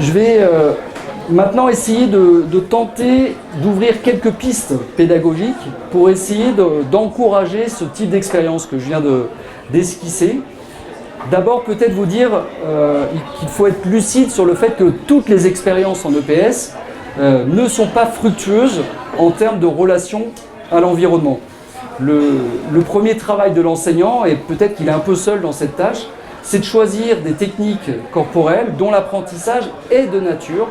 Je vais maintenant essayer de tenter d'ouvrir quelques pistes pédagogiques pour essayer d'encourager ce type d'expérience que je viens d'esquisser. D'abord, peut-être vous dire qu'il faut être lucide sur le fait que toutes les expériences en EPS ne sont pas fructueuses en termes de relation à l'environnement. Le premier travail de l'enseignant, et peut-être qu'il est un peu seul dans cette tâche, c'est de choisir des techniques corporelles dont l'apprentissage est de nature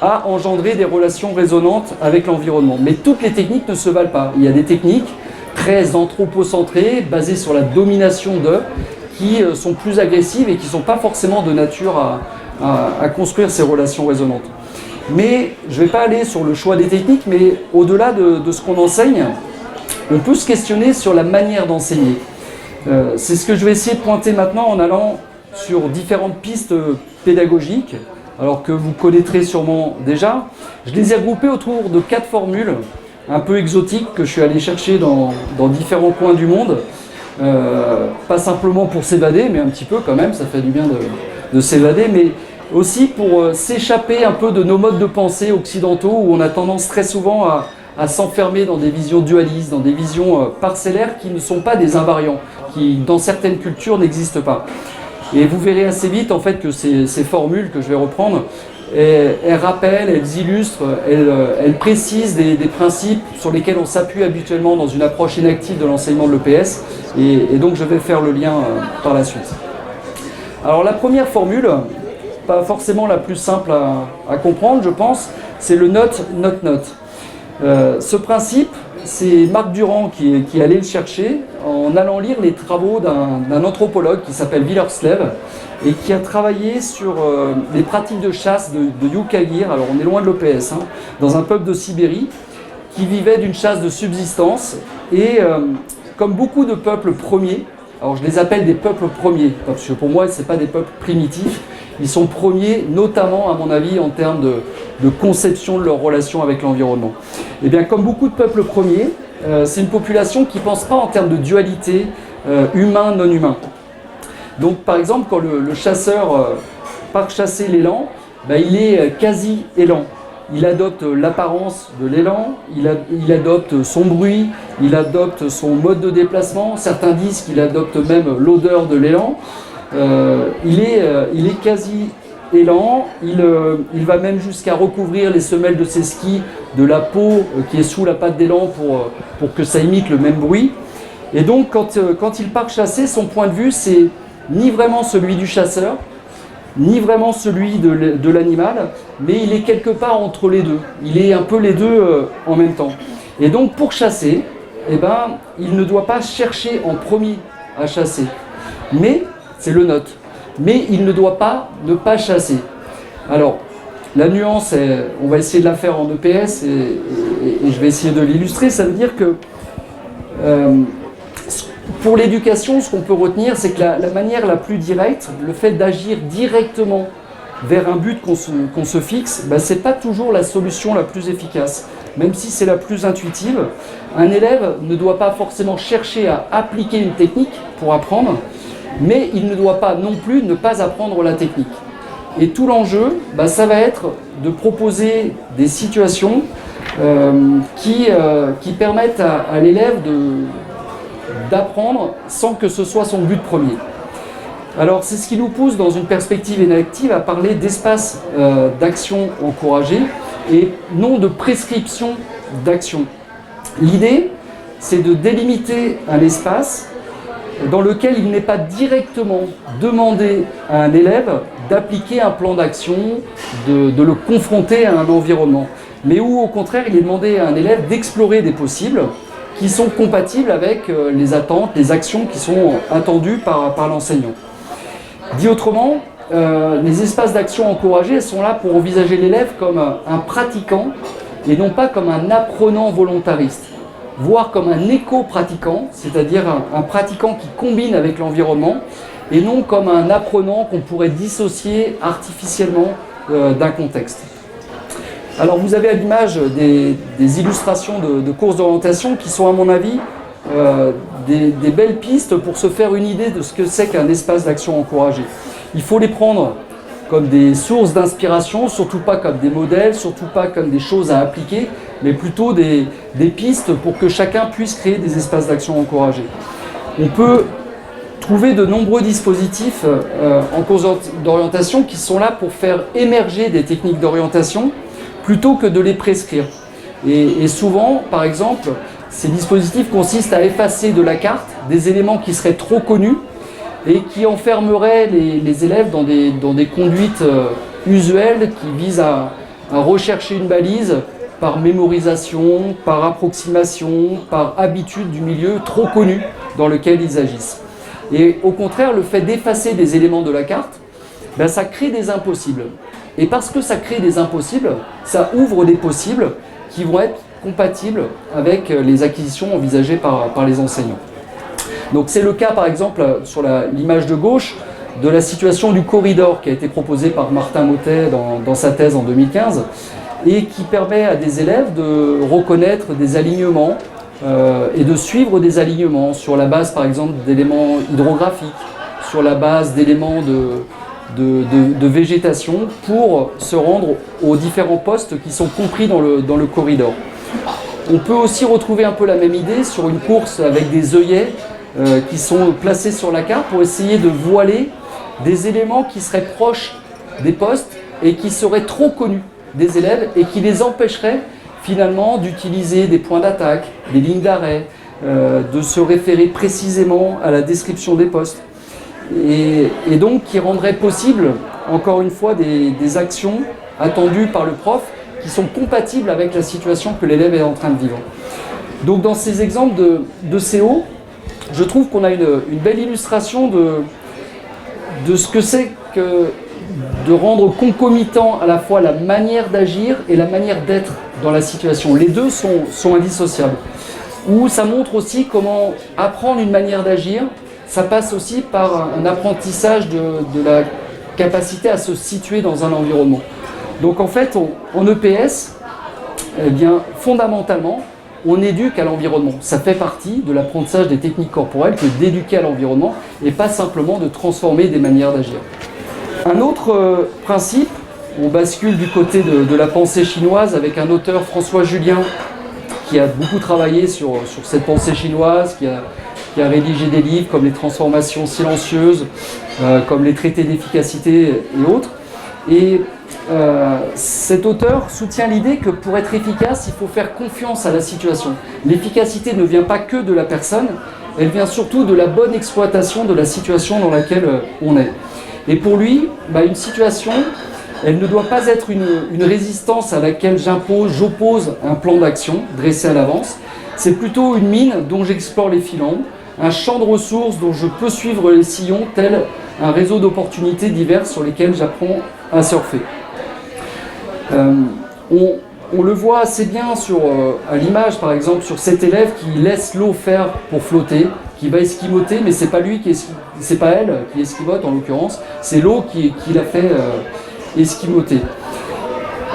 à engendrer des relations résonantes avec l'environnement. Mais toutes les techniques ne se valent pas. Il y a des techniques très anthropocentrées, basées sur la domination d'eux, qui sont plus agressives et qui ne sont pas forcément de nature à construire ces relations résonantes. Mais je ne vais pas aller sur le choix des techniques, mais au-delà de ce qu'on enseigne, on peut se questionner sur la manière d'enseigner. C'est ce que je vais essayer de pointer maintenant en allant sur différentes pistes pédagogiques, alors que vous connaîtrez sûrement déjà. Je les ai regroupées autour de 4 formules un peu exotiques que je suis allé chercher dans différents coins du monde. Pas simplement pour s'évader, mais un petit peu quand même, ça fait du bien de s'évader, mais aussi pour s'échapper un peu de nos modes de pensée occidentaux où on a tendance très souvent à s'enfermer dans des visions dualistes, dans des visions parcellaires qui ne sont pas des invariants, qui dans certaines cultures n'existent pas. Et vous verrez assez vite en fait que ces formules que je vais reprendre, elles rappellent, elles illustrent, elles précisent des principes sur lesquels on s'appuie habituellement dans une approche inactive de l'enseignement de l'EPS, et donc je vais faire le lien par la suite. Alors la première formule, pas forcément la plus simple à comprendre je pense, c'est le note, note, note. Ce principe, c'est Marc Durand qui allait le chercher en allant lire les travaux d'un anthropologue qui s'appelle Willerslev et qui a travaillé sur les pratiques de chasse de Yukagir, alors on est loin de l'EPS, dans un peuple de Sibérie qui vivait d'une chasse de subsistance et comme beaucoup de peuples premiers, alors je les appelle des peuples premiers parce que pour moi ce n'est pas des peuples primitifs, ils sont premiers notamment à mon avis en termes de conception de leur relation avec l'environnement. Et bien comme beaucoup de peuples premiers, c'est une population qui ne pense pas en termes de dualité humain-non humain. Donc par exemple quand le chasseur part chasser l'élan, il est quasi élan. Il adopte l'apparence de l'élan, il adopte son bruit, il adopte son mode de déplacement, certains disent qu'il adopte même l'odeur de l'élan. Il est quasi élan, il va même jusqu'à recouvrir les semelles de ses skis de la peau qui est sous la patte d'élan pour que ça imite le même bruit. Et donc quand il part chasser, son point de vue c'est ni vraiment celui du chasseur, ni vraiment celui de l'animal, mais il est quelque part entre les deux. Il est un peu les deux en même temps. Et donc pour chasser, il ne doit pas chercher en premier à chasser, mais c'est le note. Mais il ne doit pas ne pas chasser. Alors, la nuance, on va essayer de la faire en EPS et je vais essayer de l'illustrer. Ça veut dire que pour l'éducation, ce qu'on peut retenir, c'est que la manière la plus directe, le fait d'agir directement vers un but qu'on se fixe, ce n'est pas toujours la solution la plus efficace. Même si c'est la plus intuitive, un élève ne doit pas forcément chercher à appliquer une technique pour apprendre, mais il ne doit pas non plus ne pas apprendre la technique. Et tout l'enjeu, ça va être de proposer des situations qui permettent à l'élève d'apprendre sans que ce soit son but premier. Alors c'est ce qui nous pousse dans une perspective inactive à parler d'espace d'action encouragée et non de prescription d'action. L'idée, c'est de délimiter un espace dans lequel il n'est pas directement demandé à un élève d'appliquer un plan d'action, de le confronter à un environnement, mais où au contraire il est demandé à un élève d'explorer des possibles qui sont compatibles avec les attentes, les actions qui sont attendues par l'enseignant. Dit autrement, les espaces d'action encouragés sont là pour envisager l'élève comme un pratiquant et non pas comme un apprenant volontariste, voire comme un éco-pratiquant, c'est-à-dire un pratiquant qui combine avec l'environnement, et non comme un apprenant qu'on pourrait dissocier artificiellement d'un contexte. Alors vous avez à l'image des illustrations de courses d'orientation qui sont à mon avis des belles pistes pour se faire une idée de ce que c'est qu'un espace d'action encouragé. Il faut les prendre comme des sources d'inspiration, surtout pas comme des modèles, surtout pas comme des choses à appliquer, mais plutôt des pistes pour que chacun puisse créer des espaces d'action encouragés. On peut trouver de nombreux dispositifs en cours d'orientation qui sont là pour faire émerger des techniques d'orientation plutôt que de les prescrire. Et souvent, par exemple, ces dispositifs consistent à effacer de la carte des éléments qui seraient trop connus et qui enfermeraient les élèves dans des conduites usuelles qui visent à rechercher une balise par mémorisation, par approximation, par habitude du milieu trop connu dans lequel ils agissent. Et au contraire, le fait d'effacer des éléments de la carte, ben, ça crée des impossibles. Et parce que ça crée des impossibles, ça ouvre des possibles qui vont être compatibles avec les acquisitions envisagées par les enseignants. Donc c'est le cas par exemple sur l'image de gauche de la situation du corridor qui a été proposé par Martin Mottet dans sa thèse en 2015 et qui permet à des élèves de reconnaître des alignements et de suivre des alignements sur la base par exemple d'éléments hydrographiques, sur la base d'éléments de végétation pour se rendre aux différents postes qui sont compris dans le corridor. On peut aussi retrouver un peu la même idée sur une course avec des œillets qui sont placés sur la carte pour essayer de voiler des éléments qui seraient proches des postes et qui seraient trop connus des élèves et qui les empêcheraient finalement d'utiliser des points d'attaque, des lignes d'arrêt, de se référer précisément à la description des postes et donc qui rendrait possible encore une fois des actions attendues par le prof qui sont compatibles avec la situation que l'élève est en train de vivre. Donc dans ces exemples de CO, je trouve qu'on a une belle illustration de ce que c'est que de rendre concomitant à la fois la manière d'agir et la manière d'être dans la situation. Les deux sont indissociables. Où ça montre aussi comment apprendre une manière d'agir, ça passe aussi par un apprentissage de la capacité à se situer dans un environnement. Donc en fait, en EPS, eh bien, fondamentalement, on éduque à l'environnement. Ça fait partie de l'apprentissage des techniques corporelles que d'éduquer à l'environnement et pas simplement de transformer des manières d'agir. Un autre principe, on bascule du côté de la pensée chinoise avec un auteur, François Julien, qui a beaucoup travaillé sur cette pensée chinoise, qui a rédigé des livres comme Les transformations silencieuses, comme Les traités d'efficacité et autres. Et cet auteur soutient l'idée que pour être efficace, il faut faire confiance à la situation. L'efficacité ne vient pas que de la personne, elle vient surtout de la bonne exploitation de la situation dans laquelle on est. Et pour lui, une situation, elle ne doit pas être une résistance à laquelle j'oppose un plan d'action dressé à l'avance. C'est plutôt une mine dont j'explore les filons, un champ de ressources dont je peux suivre les sillons, tel un réseau d'opportunités diverses sur lesquelles j'apprends à surfer. On le voit assez bien à l'image, par exemple, sur cet élève qui laisse l'eau faire pour flotter, qui va esquimoter, mais c'est pas elle qui esquimote en l'occurrence, c'est l'eau qui l'a fait esquimoter.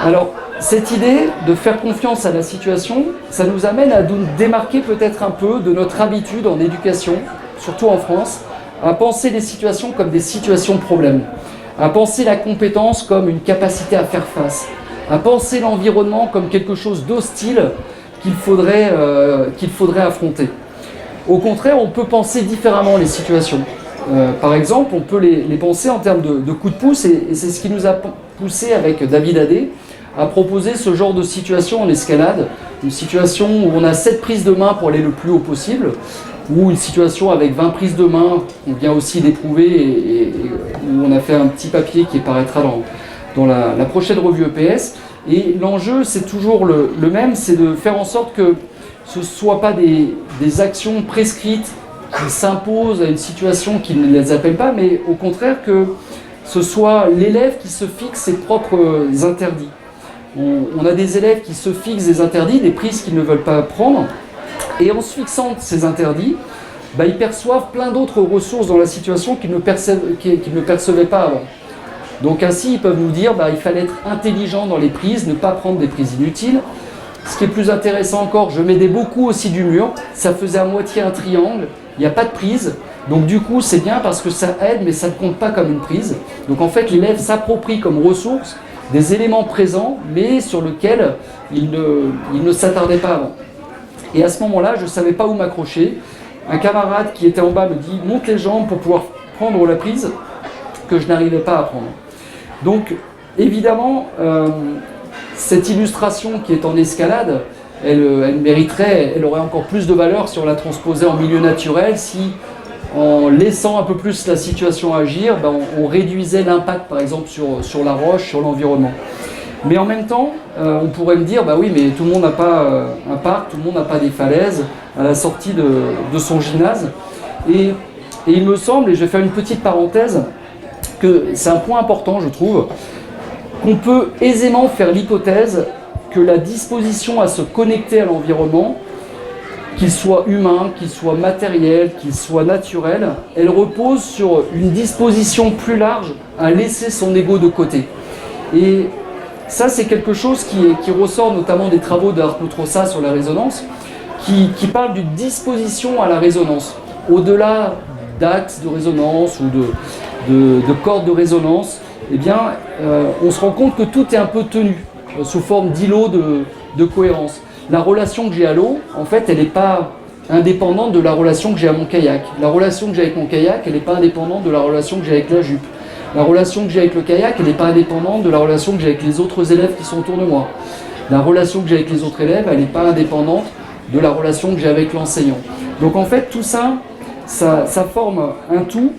Alors, cette idée de faire confiance à la situation, ça nous amène à nous démarquer peut-être un peu de notre habitude en éducation, surtout en France, à penser les situations comme des situations problèmes, à penser la compétence comme une capacité à faire face, à penser l'environnement comme quelque chose d'hostile qu'il faudrait affronter. Au contraire, on peut penser différemment les situations. Par exemple, on peut les penser en termes de coups de pouce, et c'est ce qui nous a poussé avec David Adé à proposer ce genre de situation en escalade, une situation où on a 7 prises de main pour aller le plus haut possible, ou une situation avec 20 prises de main, on vient aussi d'éprouver, et où on a fait un petit papier qui paraîtra dans la prochaine revue EPS. Et l'enjeu, c'est toujours le même, c'est de faire en sorte que ce ne soient pas des actions prescrites qui s'imposent à une situation qui ne les appelle pas, mais au contraire que ce soit l'élève qui se fixe ses propres interdits. On a des élèves qui se fixent des interdits, des prises qu'ils ne veulent pas prendre, et en se fixant ces interdits, ils perçoivent plein d'autres ressources dans la situation qu'ils ne percevaient pas avant. Donc ainsi, ils peuvent nous dire il fallait être intelligent dans les prises, ne pas prendre des prises inutiles. Ce qui est plus intéressant encore, je m'aidais beaucoup aussi du mur. Ça faisait à moitié un triangle. Il n'y a pas de prise. Donc du coup, c'est bien parce que ça aide, mais ça ne compte pas comme une prise. Donc en fait, l'élève s'approprie comme ressource des éléments présents, mais sur lesquels il ne s'attardait pas avant. Et à ce moment-là, je ne savais pas où m'accrocher. Un camarade qui était en bas me dit « monte les jambes pour pouvoir prendre la prise » que je n'arrivais pas à prendre. Donc évidemment, cette illustration qui est en escalade, elle mériterait, elle aurait encore plus de valeur si on la transposait en milieu naturel, si en laissant un peu plus la situation agir, on réduisait l'impact par exemple sur la roche, sur l'environnement. Mais en même temps, on pourrait me dire, bah oui, mais tout le monde n'a pas un parc, tout le monde n'a pas des falaises à la sortie de son gymnase. Et il me semble, et je vais faire une petite parenthèse, que c'est un point important, je trouve, qu'on peut aisément faire l'hypothèse que la disposition à se connecter à l'environnement, qu'il soit humain, qu'il soit matériel, qu'il soit naturel, elle repose sur une disposition plus large à laisser son ego de côté. Et ça, c'est quelque chose qui ressort notamment des travaux d'Arnaud Trossat sur la résonance, qui parle d'une disposition à la résonance. Au-delà d'axes de résonance ou de cordes de résonance, eh bien, on se rend compte que tout est un peu tenu sous forme d'îlot de cohérence. La relation que j'ai à l'eau, en fait, elle n'est pas indépendante de la relation que j'ai à mon kayak. La relation que j'ai avec mon kayak, elle n'est pas indépendante de la relation que j'ai avec la jupe. La relation que j'ai avec le kayak, elle n'est pas indépendante de la relation que j'ai avec les autres élèves qui sont autour de moi. La relation que j'ai avec les autres élèves, elle n'est pas indépendante de la relation que j'ai avec l'enseignant. Donc en fait, tout ça, ça forme un tout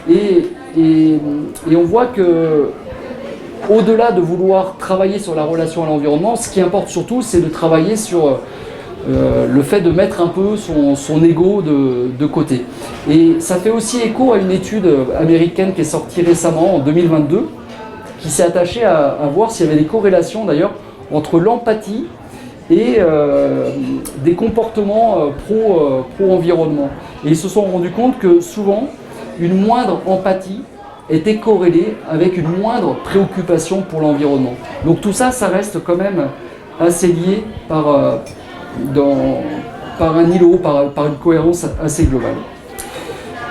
et on voit que au-delà de vouloir travailler sur la relation à l'environnement, ce qui importe surtout, c'est de travailler sur le fait de mettre un peu son ego de côté. Et ça fait aussi écho à une étude américaine qui est sortie récemment, en 2022, qui s'est attachée à voir s'il y avait des corrélations d'ailleurs entre l'empathie et des comportements pro-environnement. Et ils se sont rendus compte que souvent, une moindre empathie était corrélée avec une moindre préoccupation pour l'environnement. Donc tout ça, ça reste quand même assez lié par un îlot, par une cohérence assez globale.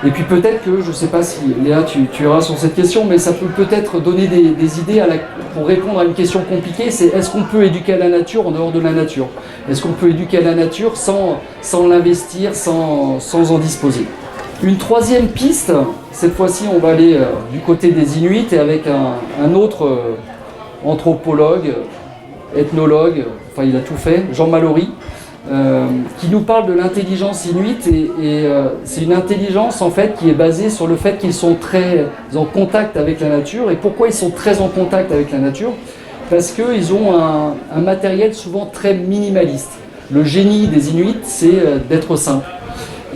Et puis peut-être que, je ne sais pas si Léa tu iras sur cette question, mais ça peut peut-être donner des idées pour répondre à une question compliquée, c'est est-ce qu'on peut éduquer à la nature en dehors de la nature? Est-ce qu'on peut éduquer à la nature sans l'investir, sans en disposer? Une troisième piste, cette fois-ci on va aller du côté des Inuits et avec un autre anthropologue, ethnologue, enfin il a tout fait, Jean Mallory, qui nous parle de l'intelligence inuite et c'est une intelligence en fait qui est basée sur le fait qu'ils sont très en contact avec la nature. Et pourquoi ils sont très en contact avec la nature? Parce qu'ils ont un matériel souvent très minimaliste. Le génie des Inuits, c'est d'être simple.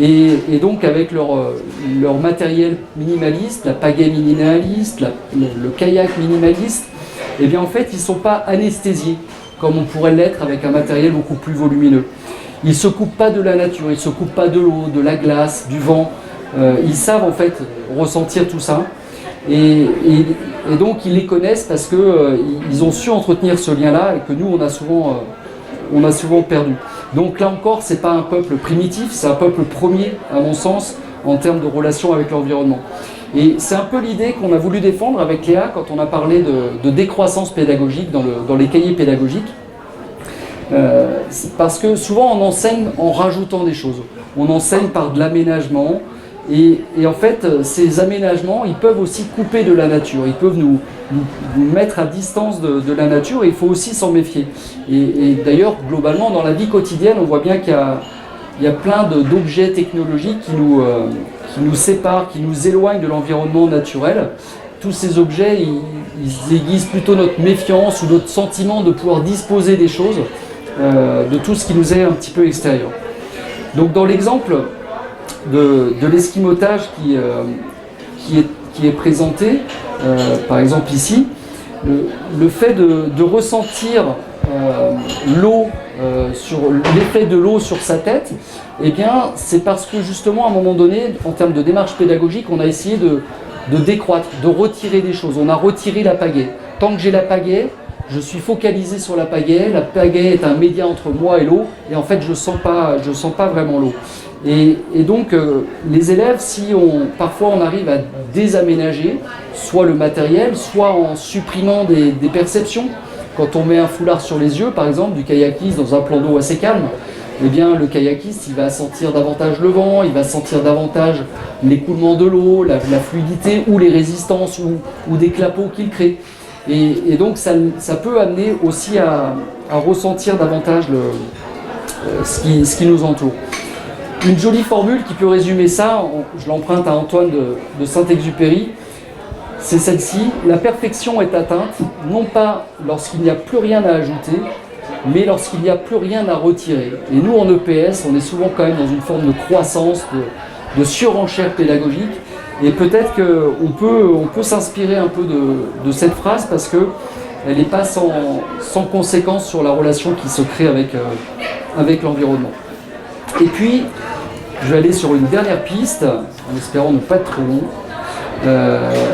Et donc avec leur matériel minimaliste, la pagaie minimaliste, le kayak minimaliste, eh bien en fait ils ne sont pas anesthésiés comme on pourrait l'être avec un matériel beaucoup plus volumineux. Ils ne se coupent pas de la nature, ils ne se coupent pas de l'eau, de la glace, du vent. Ils savent en fait ressentir tout ça. Et donc ils les connaissent parce qu'ils ont su entretenir ce lien-là et que nous on a souvent perdu. Donc là encore, ce n'est pas un peuple primitif, c'est un peuple premier à mon sens en termes de relation avec l'environnement. Et c'est un peu l'idée qu'on a voulu défendre avec Léa quand on a parlé de décroissance pédagogique dans les cahiers pédagogiques. Parce que souvent on enseigne en rajoutant des choses. On enseigne par de l'aménagement. Et en fait, ces aménagements, ils peuvent aussi couper de la nature. Ils peuvent nous mettre à distance de la nature et il faut aussi s'en méfier. Et d'ailleurs, globalement, dans la vie quotidienne, on voit bien qu'il y a plein d'objets technologiques qui nous séparent, qui nous éloignent de l'environnement naturel. Tous ces objets, ils aiguisent plutôt notre méfiance ou notre sentiment de pouvoir disposer des choses, de tout ce qui nous est un petit peu extérieur. Donc dans l'exemple de l'esquimotage qui est présenté, par exemple ici, le fait de ressentir l'eau, sur l'effet de l'eau sur sa tête, eh bien c'est parce que justement à un moment donné, en termes de démarche pédagogique, on a essayé de décroître, de retirer des choses. On a retiré la pagaie. Tant que j'ai la pagaie, je suis focalisé sur la pagaie est un média entre moi et l'eau, et en fait je sens pas vraiment l'eau. Et donc les élèves, parfois on arrive à désaménager soit le matériel, soit en supprimant des perceptions. Quand on met un foulard sur les yeux, par exemple, du kayakiste dans un plan d'eau assez calme, eh bien le kayakiste il va sentir davantage le vent, il va sentir davantage l'écoulement de l'eau, la fluidité ou les résistances ou des clapots qu'il crée. Et donc ça peut amener aussi à ressentir davantage ce qui nous entoure. Une jolie formule qui peut résumer ça, je l'emprunte à Antoine de Saint-Exupéry, c'est celle-ci: la perfection est atteinte, non pas lorsqu'il n'y a plus rien à ajouter, mais lorsqu'il n'y a plus rien à retirer. Et nous, en EPS, on est souvent quand même dans une forme de croissance, de surenchère pédagogique. Et peut-être qu'on peut s'inspirer un peu de cette phrase parce qu'elle n'est pas sans conséquence sur la relation qui se crée avec l'environnement. Et puis, je vais aller sur une dernière piste, en espérant ne pas être trop long.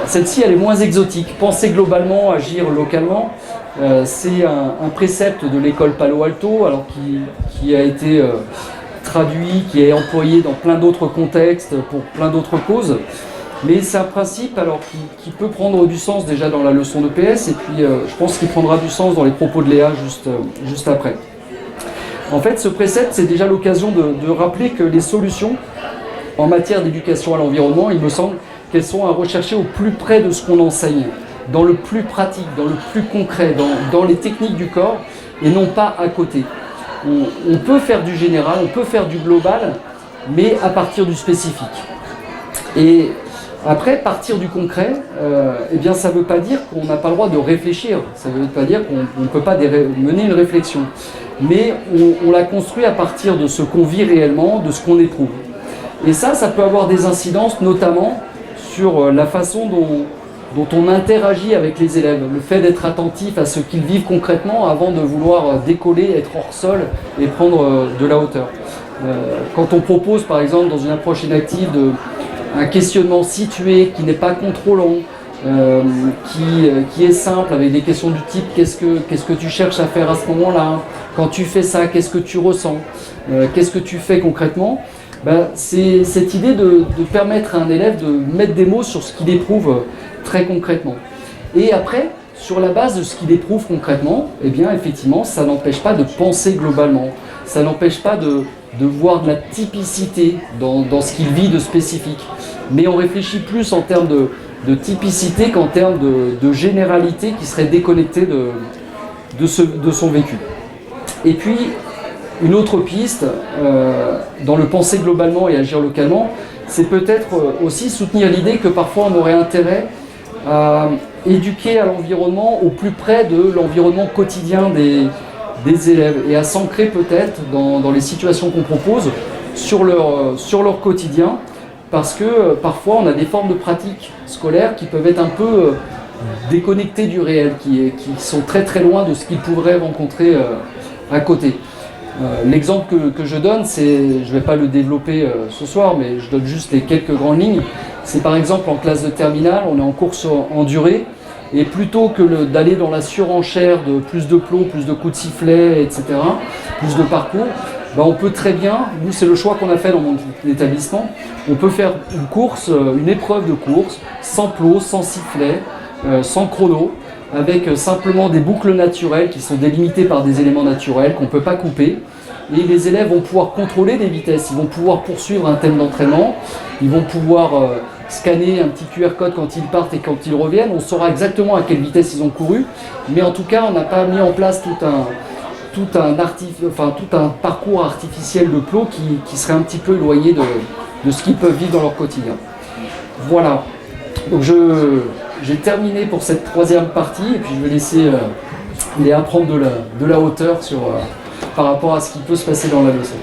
Celle-ci, elle est moins exotique. Penser globalement, agir localement, c'est un précepte de l'école Palo Alto, alors qui a été traduit, qui est employé dans plein d'autres contextes, pour plein d'autres causes. Mais c'est un principe alors qui peut prendre du sens déjà dans la leçon d'EPS, et puis je pense qu'il prendra du sens dans les propos de Léa juste après. En fait, ce précepte, c'est déjà l'occasion de rappeler que les solutions en matière d'éducation à l'environnement, il me semble qu'elles sont à rechercher au plus près de ce qu'on enseigne, dans le plus pratique, dans le plus concret, dans les techniques du corps, et non pas à côté. On peut faire du général, on peut faire du global, mais à partir du spécifique. Et après, partir du concret, eh bien, ça ne veut pas dire qu'on n'a pas le droit de réfléchir, ça ne veut pas dire qu'on ne peut pas mener une réflexion, mais on la construit à partir de ce qu'on vit réellement, de ce qu'on éprouve. Et ça peut avoir des incidences, notamment sur la façon dont on interagit avec les élèves, le fait d'être attentif à ce qu'ils vivent concrètement avant de vouloir décoller, être hors sol et prendre de la hauteur. Quand on propose, par exemple, dans une approche inactive, un questionnement situé, qui n'est pas contrôlant, qui est simple, avec des questions du type qu'est-ce que tu cherches à faire à ce moment-là, quand tu fais ça, qu'est-ce que tu ressens, qu'est-ce que tu fais concrètement, c'est cette idée de permettre à un élève de mettre des mots sur ce qu'il éprouve très concrètement. Et après, sur la base de ce qu'il éprouve concrètement, eh bien effectivement, ça n'empêche pas de penser globalement, ça n'empêche pas de voir de la typicité dans ce qu'il vit de spécifique. Mais on réfléchit plus en termes de typicité qu'en termes de généralité qui serait déconnectée de son vécu. Et puis, une autre piste, dans le penser globalement et agir localement, c'est peut-être aussi soutenir l'idée que parfois on aurait intérêt à éduquer à l'environnement au plus près de l'environnement quotidien des élèves et à s'ancrer peut-être dans les situations qu'on propose sur leur quotidien, parce que parfois on a des formes de pratiques scolaires qui peuvent être un peu déconnectées du réel, qui sont très très loin de ce qu'ils pourraient rencontrer à côté. L'exemple que je donne, je ne vais pas le développer ce soir, mais je donne juste les quelques grandes lignes. C'est par exemple en classe de terminale, on est en course en durée, et plutôt que d'aller dans la surenchère de plus de plots, plus de coups de sifflet, etc., plus de parcours, on peut très bien, nous c'est le choix qu'on a fait dans mon établissement, on peut faire une course, une épreuve de course, sans plots, sans sifflet, sans chrono, avec simplement des boucles naturelles qui sont délimitées par des éléments naturels qu'on ne peut pas couper. Et les élèves vont pouvoir contrôler des vitesses, ils vont pouvoir poursuivre un thème d'entraînement, ils vont pouvoir scanner un petit QR code quand ils partent et quand ils reviennent. On saura exactement à quelle vitesse ils ont couru, mais en tout cas on n'a pas mis en place tout un parcours artificiel de plots qui serait un petit peu éloigné de ce qu'ils peuvent vivre dans leur quotidien. Voilà, donc j'ai terminé pour cette troisième partie, et puis je vais laisser Léa prendre de la hauteur par rapport à ce qui peut se passer dans la leçon.